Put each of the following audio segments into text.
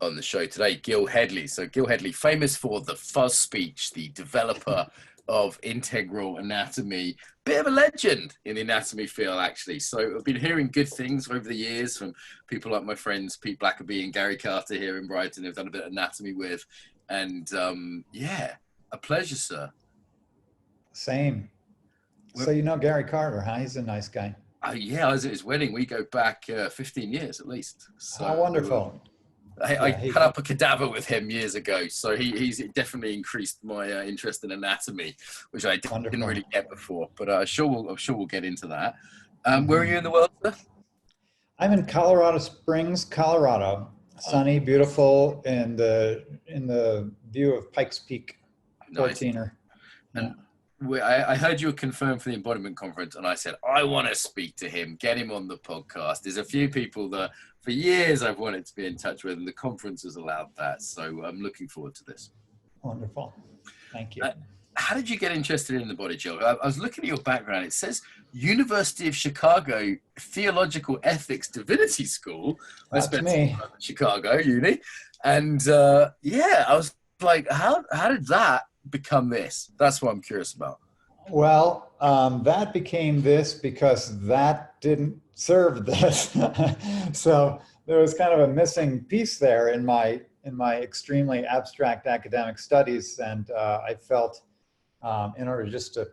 on the show today, Gil Hedley. So Gil Hedley, famous for the Fuzz speech, the developer of integral anatomy, bit of a legend in the anatomy field, actually. So I've been hearing good things over the years from people like my friends Pete Blackerby and Gary Carter here in Brighton, who've done a bit of anatomy with. And yeah, a pleasure, sir. Same. So you know Gary Carter, huh? He's a nice guy. Yeah, I was at his wedding. We go back 15 years at least. So, how wonderful. I cut up a cadaver with him years ago. So he's definitely increased my interest in anatomy, which I didn't really get before. But I'm sure we'll get into that. Where are you in the world, sir? I'm in Colorado Springs, Colorado. Sunny, beautiful, and in the view of Pikes Peak, 14er. Nice. I heard you were confirmed for the Embodiment Conference, and I said, I want to speak to him, get him on the podcast. There's a few people that for years I've wanted to be in touch with, and the conference has allowed that. So I'm looking forward to this. Wonderful. Thank you. How did you get interested in the body, Gil? I was looking at your background. It says University of Chicago Theological Ethics Divinity School. That's me. Chicago Uni. And yeah, I was like, how did that become this? That's what I'm curious about. Well, that became this because that didn't serve this. So there was kind of a missing piece there in my extremely abstract academic studies, and I felt in order just to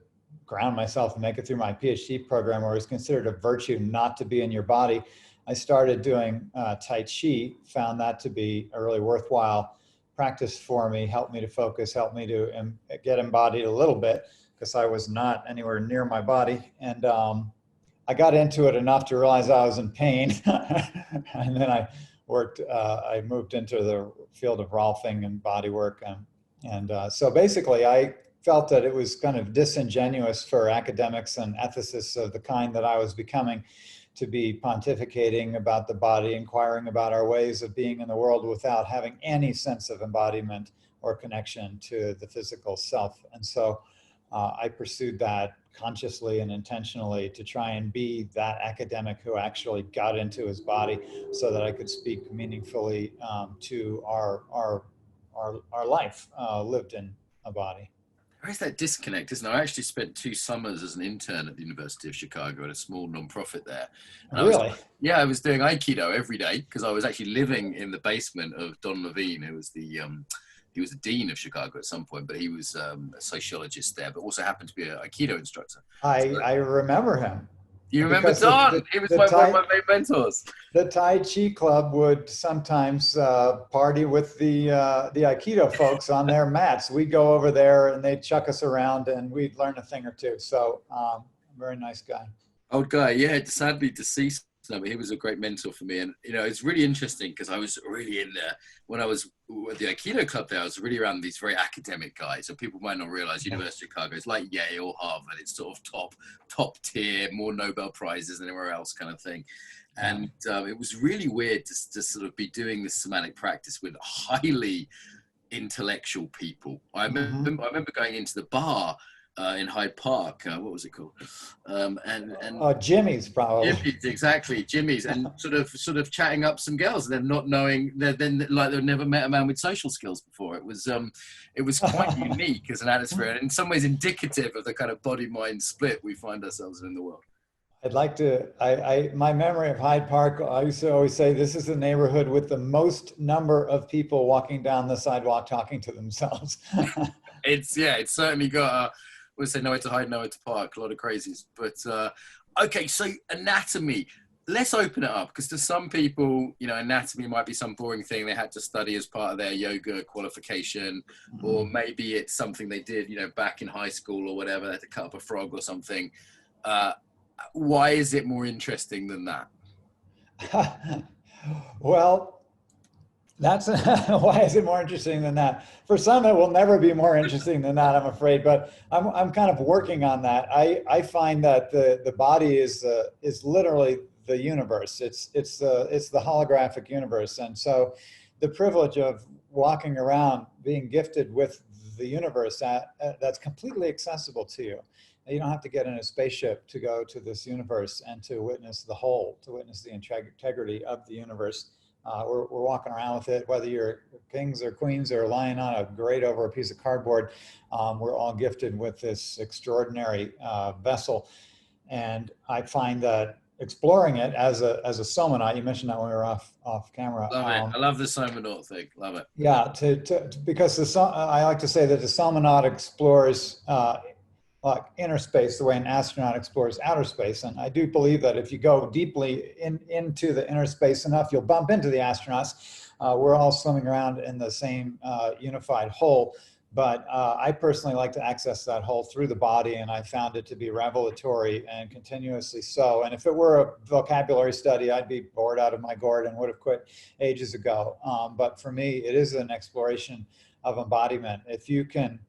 ground myself and make it through my PhD program, where it was considered a virtue not to be in your body, I started doing Tai Chi, found that to be a really worthwhile practice for me, helped me to focus, helped me to get embodied a little bit, because I was not anywhere near my body. And I got into it enough to realize I was in pain. And then I moved into the field of Rolfing and bodywork. And so basically I felt that it was kind of disingenuous for academics and ethicists of the kind that I was becoming to be pontificating about the body, inquiring about our ways of being in the world without having any sense of embodiment or connection to the physical self. And so I pursued that consciously and intentionally to try and be that academic who actually got into his body so that I could speak meaningfully to our life lived in a body. There is that disconnect, isn't there? I actually spent 2 summers as an intern at the University of Chicago at a small non-profit there. And really? I was doing Aikido every day because I was actually living in the basement of Don Levine, who was he was the dean of Chicago at some point, but he was a sociologist there, but also happened to be an Aikido instructor. I remember him. You remember Don? He was one of my main mentors. The Tai Chi Club would sometimes party with the Aikido folks on their mats. We'd go over there and they'd chuck us around and we'd learn a thing or two. So very nice guy. Old guy, yeah, sadly deceased. But he was a great mentor for me. And, you know, it's really interesting because I was really in there when I was at the Aikido club there, I was really around these very academic guys. So people might not realize University of Chicago is like Yale, Harvard. It's sort of top tier, more Nobel Prizes than anywhere else kind of thing. And it was really weird to sort of be doing this somatic practice with highly intellectual people. I remember going into the bar in Hyde Park, what was it called? Jimmy's probably. Jimmy's, exactly, Jimmy's, and sort of chatting up some girls, and then not knowing, then like they've never met a man with social skills before. It was quite unique as an atmosphere, and in some ways indicative of the kind of body-mind split we find ourselves in the world. I'd like to, my memory of Hyde Park, I used to always say this is the neighborhood with the most number of people walking down the sidewalk talking to themselves. It's certainly got we'll say nowhere to hide, nowhere to park, a lot of crazies. But okay, so anatomy, let's open it up, because to some people, you know, anatomy might be some boring thing they had to study as part of their yoga qualification, or maybe it's something they did, you know, back in high school or whatever, they had to cut up a frog or something. Why is it more interesting than that? Well, that's why is it more interesting than that? For some, it will never be more interesting than that, I'm afraid. But I'm kind of working on that. I find that the body is literally the universe. It's the holographic universe, and so the privilege of walking around, being gifted with the universe that's completely accessible to you. You don't have to get in a spaceship to go to this universe and to witness the whole, to witness the integrity of the universe. We're walking around with it, whether you're kings or queens or lying on a grate over a piece of cardboard. We're all gifted with this extraordinary vessel. And I find that exploring it as a somanaut, you mentioned that when we were off camera. Love it. I love the somanaut thing. Love it. Yeah, because I like to say that the somanaut explores like inner space the way an astronaut explores outer space. And I do believe that if you go deeply into the inner space enough, you'll bump into the astronauts. We're all swimming around in the same unified whole. But I personally like to access that whole through the body, and I found it to be revelatory and continuously so. And if it were a vocabulary study, I'd be bored out of my gourd and would have quit ages ago. But for me, it is an exploration of embodiment. If you can,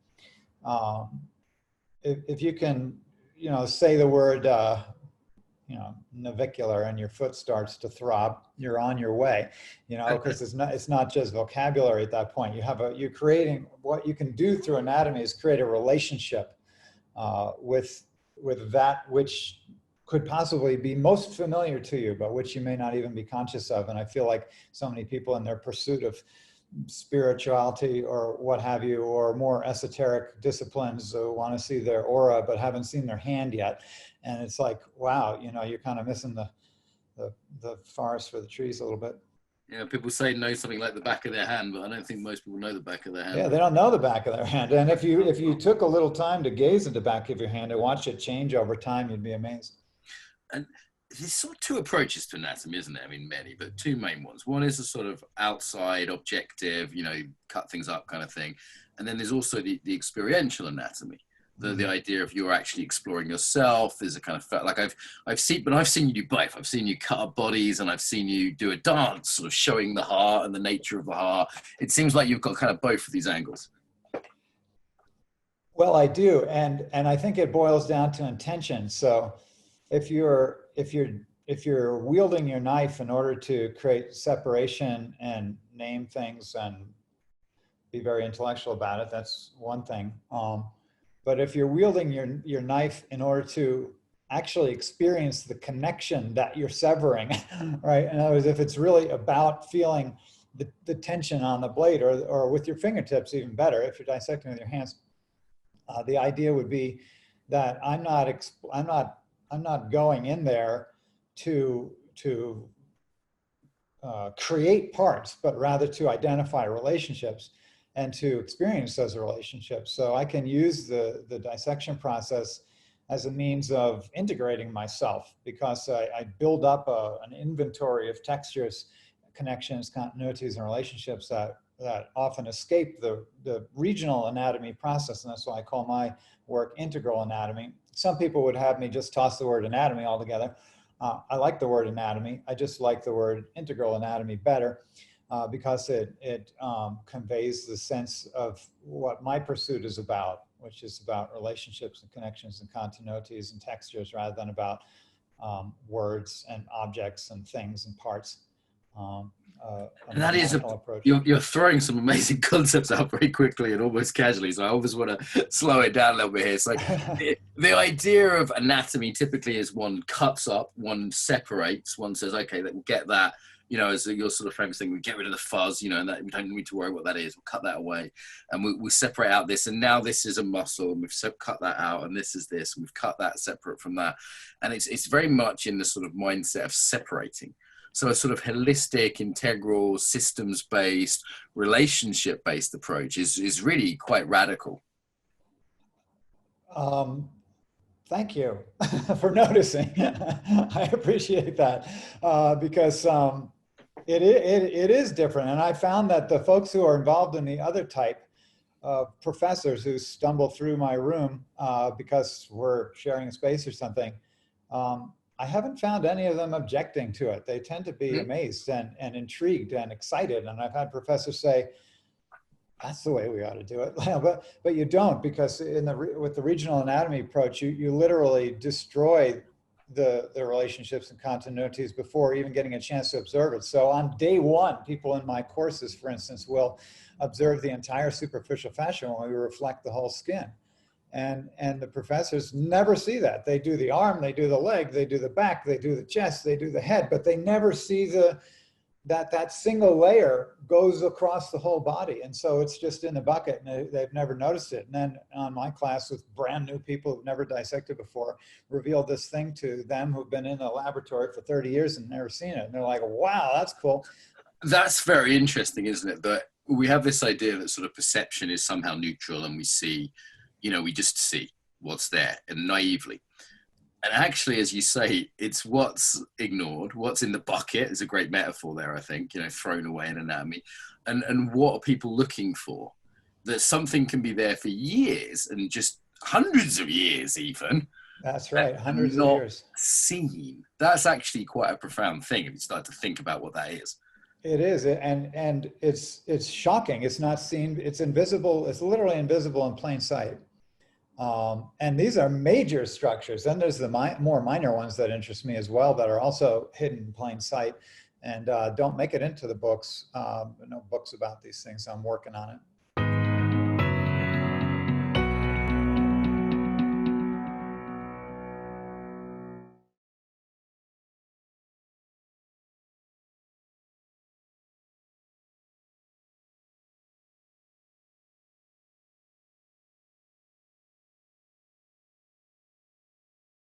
say the word, navicular, and your foot starts to throb, you're on your way, because it's not just vocabulary at that point. You're creating, what you can do through anatomy is create a relationship with that which could possibly be most familiar to you, but which you may not even be conscious of. And I feel like so many people in their pursuit of spirituality or what have you, or more esoteric disciplines, want to see their aura but haven't seen their hand yet. And it's like, wow, you're kind of missing the forest for the trees a little bit. Yeah, people say know something like the back of their hand, but I don't think most people know the back of their hand. Yeah, they don't know the back of their hand. And if you took a little time to gaze at the back of your hand and watch it change over time, you'd be amazed. And there's sort of two approaches to anatomy, isn't there? I mean, many, but two main ones. One is a sort of outside, objective, cut things up kind of thing. And then there's also the experiential anatomy. The idea of you're actually exploring yourself. There's a kind of like I've seen you do both. I've seen you cut up bodies, and I've seen you do a dance, sort of showing the heart and the nature of the heart. It seems like you've got kind of both of these angles. Well, I do, and I think it boils down to intention. So, if you're wielding your knife in order to create separation and name things and be very intellectual about it, that's one thing. But if you're wielding your knife in order to actually experience the connection that you're severing, right? In other words, if it's really about feeling the tension on the blade, or with your fingertips, even better, if you're dissecting with your hands, the idea would be that I'm not going in there to create parts, but rather to identify relationships and to experience those relationships. So I can use the dissection process as a means of integrating myself, because I build up an inventory of textures, connections, continuities, and relationships that often escape the regional anatomy process. And that's why I call my work integral anatomy. Some people would have me just toss the word anatomy altogether. I like the word anatomy. I just like the word integral anatomy better. Because it conveys the sense of what my pursuit is about, which is about relationships and connections and continuities and textures, rather than about words and objects and things and parts. And that is you're throwing some amazing concepts out very quickly and almost casually, so I always want to slow it down a little bit here. So the idea of anatomy typically is one cuts up, one separates, one says, okay, we'll get that. As your sort of famous thing, we get rid of the fuzz, and that we don't need to worry what that is. We'll cut that away, and we separate out this. And now this is a muscle, and we've cut that out, and this is this, and we've cut that separate from that. And it's very much in the sort of mindset of separating. So a sort of holistic, integral, systems-based, relationship-based approach is really quite radical. Thank you for noticing. I appreciate that because it is different. And I found that the folks who are involved in the other type of professors who stumble through my room because we're sharing a space or something, I haven't found any of them objecting to it. They tend to be amazed and intrigued and excited. And I've had professors say, that's the way we ought to do it. But you don't, because with the regional anatomy approach, you literally destroy the relationships and continuities before even getting a chance to observe it. So on day one, people in my courses, for instance, will observe the entire superficial fascia when we reflect the whole skin. And the professors never see that. They do the arm, they do the leg, they do the back, they do the chest, they do the head, but they never see the that single layer goes across the whole body. And so it's just in the bucket and they've never noticed it. And then on my class with brand new people who've never dissected before, revealed this thing to them who've been in the laboratory for 30 years and never seen it. And they're like, wow, that's cool. That's very interesting, isn't it? That we have this idea that sort of perception is somehow neutral and we see, we just see what's there and naively. And actually, as you say, it's what's ignored, what's in the bucket is a great metaphor there, I think, thrown away in anatomy. And what are people looking for? That something can be there for years and just hundreds of years even. That's right, hundreds of years. Seen. That's actually quite a profound thing if you start to think about what that is. It is, and it's shocking. It's not seen, it's invisible, it's literally invisible in plain sight. And these are major structures. Then there's the more minor ones that interest me as well that are also hidden in plain sight and don't make it into the books. No books about these things. I'm working on it.